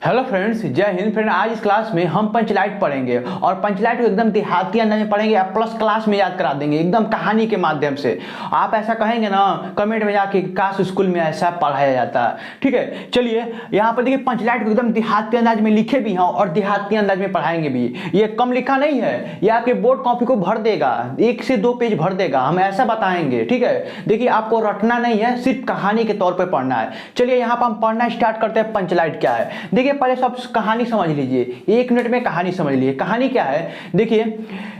Hello friends, जय Hind friend. आज इस क्लास में हम पंचलाइट पढ़ेंगे और पंचलाइट को एकदम देहाती अंदाज में पढ़ेंगे। आप प्लस क्लास में याद करा देंगे एकदम कहानी के माध्यम से। आप ऐसा कहेंगे ना कमेंट में जाके, काश स्कूल में ऐसा पढ़ाया जाता। ठीक है, चलिए यहाँ पर देखिए पंचलाइट को एकदम देहाती अंदाज में लिखे भी हैं और देहाती अंदाज में पढ़ाएंगे भी। ये कम लिखा नहीं है, ये आपके बोर्ड कॉपी को भर देगा, 1 से 2 पेज भर देगा। हम ऐसा बताएंगे, ठीक है। देखिए आपको रटना नहीं है, सिर्फ कहानी के तौर पर पढ़ना है। चलिए यहाँ पर हम पढ़ना स्टार्ट करते हैं। पंचलाइट क्या है देखिए, पहले सब कहानी समझ लीजिए, 1 मिनट में कहानी समझ लीजिए। कहानी क्या है देखिए,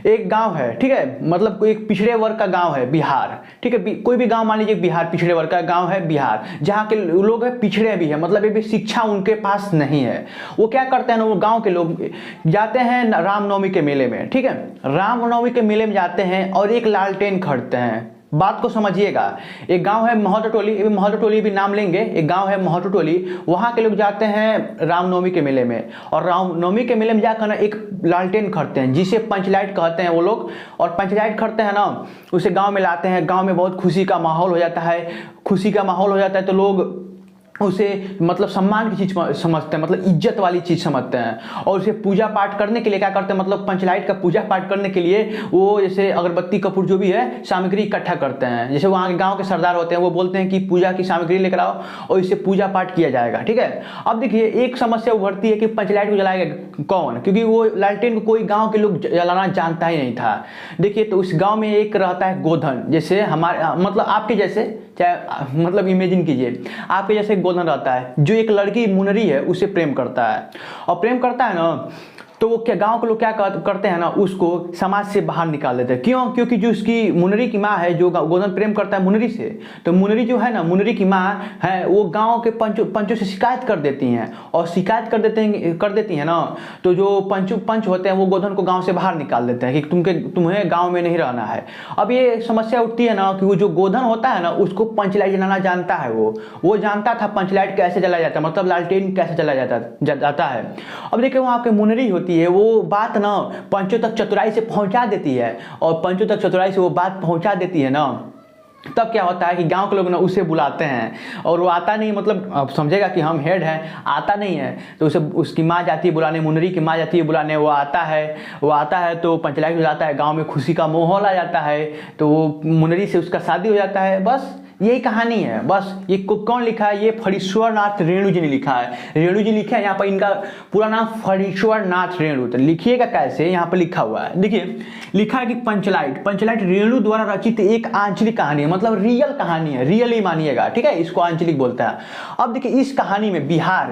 एक गांव है, ठीक है, मतलब एक पिछड़े वर्ग का गांव है, बिहार। ठीक है, कोई भी गांव मान लीजिए, बिहार पिछड़े वर्ग का गांव है बिहार, जहां के लोग है पिछड़े भी है, मतलब ये भी शिक्षा उनके पास नहीं है। वो क्या करते हैं ना, वो गांव के लोग जाते हैं रामनवमी के मेले में। ठीक है, रामनवमी के मेले में जाते हैं और एक लालटेन खरीदते हैं। बात को समझिएगा, एक गांव है महतो टोली, महतो टोली भी नाम लेंगे, एक गांव है महतो टोली। वहां के लोग जाते हैं रामनवमी के मेले में और रामनवमी के मेले में जाकर ना एक लालटेन खरीदते हैं, जिसे पंचलाइट कहते हैं वो लोग। और पंचलाइट खरीदते हैं ना, उसे गांव में लाते हैं। गांव में बहुत खुशी का माहौल हो जाता है। खुशी का माहौल हो जाता है तो लोग उसे मतलब सम्मान की चीज समझते हैं, मतलब इज्जत वाली चीज समझते हैं। और उसे पूजा पाठ करने के लिए क्या करते हैं, मतलब पंचलाइट का पूजा पाठ करने के लिए वो जैसे अगरबत्ती कपूर जो भी है सामग्री इकट्ठा करते हैं। जैसे वहाँ के गांव के सरदार होते हैं, वो बोलते हैं कि पूजा की सामग्री लेकर आओ और इससे पूजा पाठ किया जाएगा। ठीक है, अब देखिए एक समस्या उभरती है कि पंचलाइट को जलाएगा कौन, क्योंकि वो लालटेन को कोई गाँव के लोग जलाना जानता ही नहीं था। देखिए तो उस गाँव में एक रहता है गोधन, जैसे हमारे मतलब आपके जैसे, चाहे मतलब इमेजिन कीजिए आपके जैसे गोधन रहता है, जो एक लड़की मुनरी है उसे प्रेम करता है। और प्रेम करता है ना, तो वो क्या गांव के लोग क्या करते हैं ना, उसको समाज से बाहर निकाल देते हैं। क्यों? क्योंकि जो उसकी मुनरी की माँ है, जो गोधन प्रेम करता है मुनरी से, तो मुनरी जो है ना, मुनरी की माँ है, वो गांव के पंचों से शिकायत कर देती हैं। और शिकायत कर देती हैं ना, तो जो पंच होते हैं वो गोधन को गाँव से बाहर निकाल देते हैं कि तुम्हें गाँव में नहीं रहना है। अब ये समस्या उठती है ना कि वो जो गोधन होता है ना, उसको पंचलाइट जलाना जानता है। वो जानता था पंचलाइट कैसे जलाया जाता है, मतलब लालटेन कैसे जलाया जाता है। अब देखिए वहाँ के मुनरी होती है, वो बात ना पंचों तक चतुराई से पहुंचा देती है। और पंचों तक चतुराई से वो बात पहुंचा देती है ना, तब क्या होता है कि गांव के लोग ना उसे बुलाते हैं और वो आता नहीं, मतलब अब समझेगा कि हम हेड हैं, आता नहीं है। तो उसे उसकी माँ जाती है बुलाने, मुनरी की माँ जाती है बुलाने। वो आता है तो पंचलाइट हो जाता है, गांव में खुशी का माहौल आ जाता है। तो वो मुनरी से उसका शादी हो जाता है। बस यही कहानी है। बस ये कौन लिखा है? ये फणीश्वर नाथ रेणु जी ने लिखा है। रेणु जी लिखे हैं यहाँ पर, इनका पूरा नाम फणीश्वर नाथ रेणु। तो लिखिएगा कैसे, यहाँ पर लिखा हुआ है, देखिए लिखा है कि पंचलाइट रेणु द्वारा रचित एक आंचलिक कहानी है, मतलब रियल कहानी है, रियली मानिएगा। ठीक है, इसको आंचलिक बोलता है। अब देखिए इस कहानी में बिहार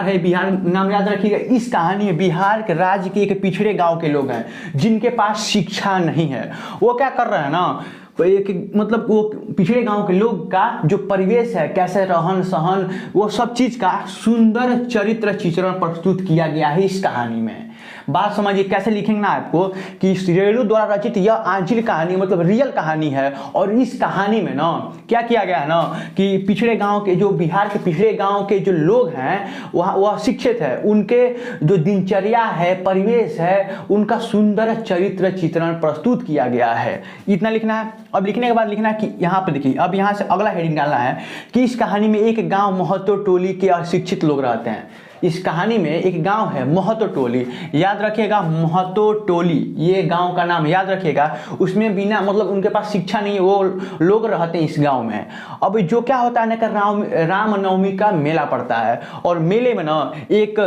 है, बिहार नाम याद रखिएगा। इस कहानी में बिहार के राज्य के एक पिछड़े गाँव के लोग हैं जिनके पास शिक्षा नहीं है। वो क्या कर रहे हैं ना, मतलब वो पिछड़े गांव के लोग का जो परिवेश है, कैसे रहन सहन, वो सब चीज का सुंदर चरित्र चित्रण प्रस्तुत किया गया है इस कहानी में। बात समझिए कैसे लिखेंगे ना आपको कि रेणु द्वारा रचित यह आंचलिक कहानी मतलब रियल कहानी है। और इस कहानी में ना क्या किया गया है ना कि पिछड़े गांव के, जो बिहार के पिछड़े गांव के जो लोग हैं वह शिक्षित है, उनके जो दिनचर्या है, परिवेश है, उनका सुंदर चरित्र चित्रण प्रस्तुत किया गया है। इतना लिखना है। अब लिखने के बाद लिखना है कि यहाँ पर देखिए, अब यहाँ से अगला हेडिंग डालना है कि इस कहानी में एक गाँव महतो टोली के अशिक्षित लोग रहते हैं। इस कहानी में एक गांव है महतो टोली, याद रखिएगा महतो टोली, ये गांव का नाम याद रखिएगा। उसमें बिना मतलब उनके पास शिक्षा नहीं है, वो लोग रहते हैं इस गांव में। अब जो क्या होता है ना कि रामनवमी का मेला पड़ता है और मेले में ना एक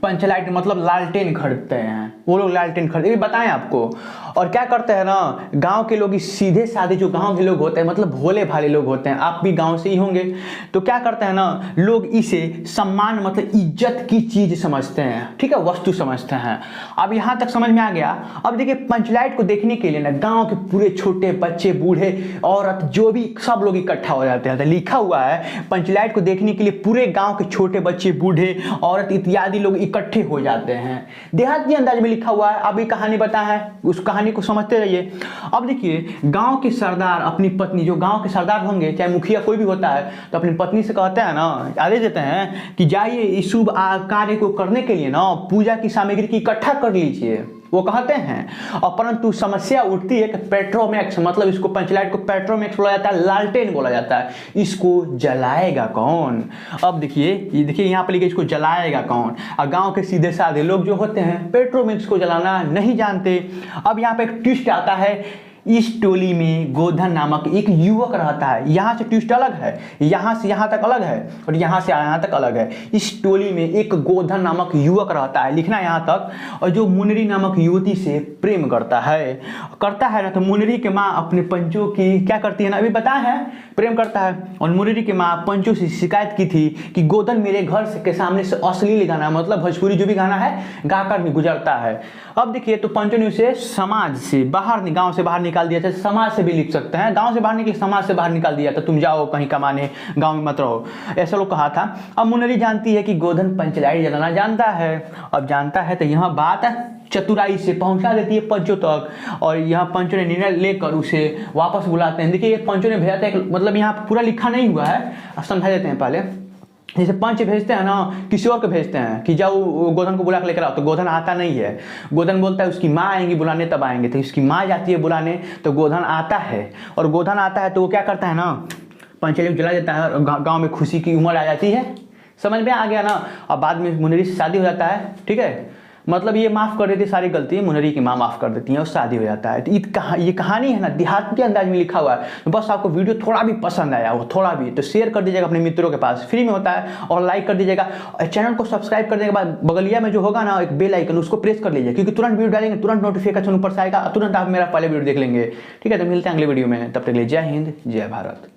पंचलाइट मतलब लालटेन खरीदते हैं। वो लोग लालटेन खरीदते, ये बताएं आपको। और क्या करते हैं ना, गांव के लोग सीधे साधे जो गांव के लोग होते हैं, मतलब भोले भाले लोग होते हैं, आप भी गांव से ही होंगे, तो क्या करते हैं ना, लोग इसे सम्मान मतलब इज्जत की चीज समझते हैं। ठीक है, वस्तु समझते हैं। अब यहाँ तक समझ में आ गया। अब देखिए पंचलाइट को देखने के लिए ना गाँव के पूरे छोटे बच्चे, बूढ़े, औरत, जो भी सब लोग इकट्ठा हो जाते हैं। तो लिखा हुआ है पंचलाइट को देखने के लिए पूरे गाँव के छोटे बच्चे, बूढ़े, औरत इत्यादि लोग इकट्ठे हो जाते हैं। देहाती अंदाज में लिखा हुआ है। अभी कहानी बता है, उस कहानी को समझते रहिए। अब देखिए गांव के सरदार अपनी पत्नी, जो गांव के सरदार होंगे, चाहे मुखिया कोई भी होता है, तो अपनी पत्नी से कहते हैं ना, आदेश देते हैं कि जाइए इस शुभ कार्य को करने के लिए ना पूजा की सामग्री की इकट्ठा कर लीजिए। वो कहते हैं। और परंतु समस्या उठती है कि पेट्रोमैक्स, मतलब इसको पंचलाइट को पेट्रोमैक्स बोला जाता है, लालटेन बोला जाता है, इसको जलाएगा कौन? अब देखिए, ये देखिए यहाँ पर लिखिए इसको जलाएगा कौन। और गांव के सीधे साधे लोग जो होते हैं पेट्रोमैक्स को जलाना नहीं जानते। अब यहाँ पे एक ट्विस्ट आता है, इस टोली में गोधन नामक एक युवक रहता है। यहाँ से ट्विस्ट अलग है, यहाँ से यहाँ तक अलग है और यहाँ से यहाँ तक अलग है। इस टोली में एक गोधन नामक युवक रहता है, लिखना यहाँ तक, और जो मुनरी नामक युवती से प्रेम करता है ना। तो मुनरी के माँ अपने पंचों की क्या करती है ना, अभी बताया है, प्रेम करता है। और मुनरी की माँ पंचों से शिकायत की थी कि गोधन मेरे घर के सामने से अश्लील गाना, मतलब भोजपुरी जो भी गाना है गाकर गुजरता है। अब देखिए, तो पंचों ने उसे समाज से बाहर, गाँव से बाहर निकाल दिया था। समाज से भी लिख सकते हैं, गांव से बाहर निकले, समाज से बाहर निकाल दिया था, तुम जाओ कहीं कमाने, गांव में मत रहो, ऐसा लोग कहा था। अब मुनरी जानती है कि गोधन पंचलाइट जलाना जानता है। अब जानता है तो यह बात चतुराई से पहुंचा देती है पंचों तक, और यहाँ पंचों ने निर्णय लेकर उसे वापस बुलाते हैं। देखिए, पंचों ने भेजा था, मतलब यहाँ पूरा लिखा नहीं हुआ है, अब समझा देते हैं पहले। जैसे पंच भेजते हैं ना, किसी और को भेजते हैं कि जाओ गोधन को बुला के लेकर आओ, तो गोधन आता नहीं है। गोधन बोलता है उसकी माँ आएंगी बुलाने, तब आएंगे। तो उसकी माँ जाती है बुलाने, तो गोधन आता है। और गोधन आता है तो वो क्या करता है ना, पंचली जला देता है और गाँव में खुशी की उम्र आ जाती है। समझ में आ गया ना। अब बाद में मुनरी से शादी हो जाता है, ठीक है, मतलब ये माफ़ कर देती है सारी गलती, मुनरी की माँ माफ़ कर देती है और शादी हो जाता है। तो ये कहानी है ना, देहाती अंदाज में लिखा हुआ है। तो बस आपको वीडियो थोड़ा भी पसंद आया हो, थोड़ा भी, तो शेयर कर दीजिएगा अपने मित्रों के पास, फ्री में होता है, और लाइक कर दीजिएगा। और चैनल को सब्सक्राइब करने के बाद बगलिया में जो होगा ना एक बेल आइकन, उसको प्रेस कर लीजिए, क्योंकि तुरंत वीडियो डालेंगे तुरंत नोटिफिकेशन ऊपर से आएगा, तुरंत आप मेरा पहले वीडियो देख लेंगे। ठीक है, तो मिलते हैं अगले वीडियो में, तब तक के लिए जय हिंद, जय भारत।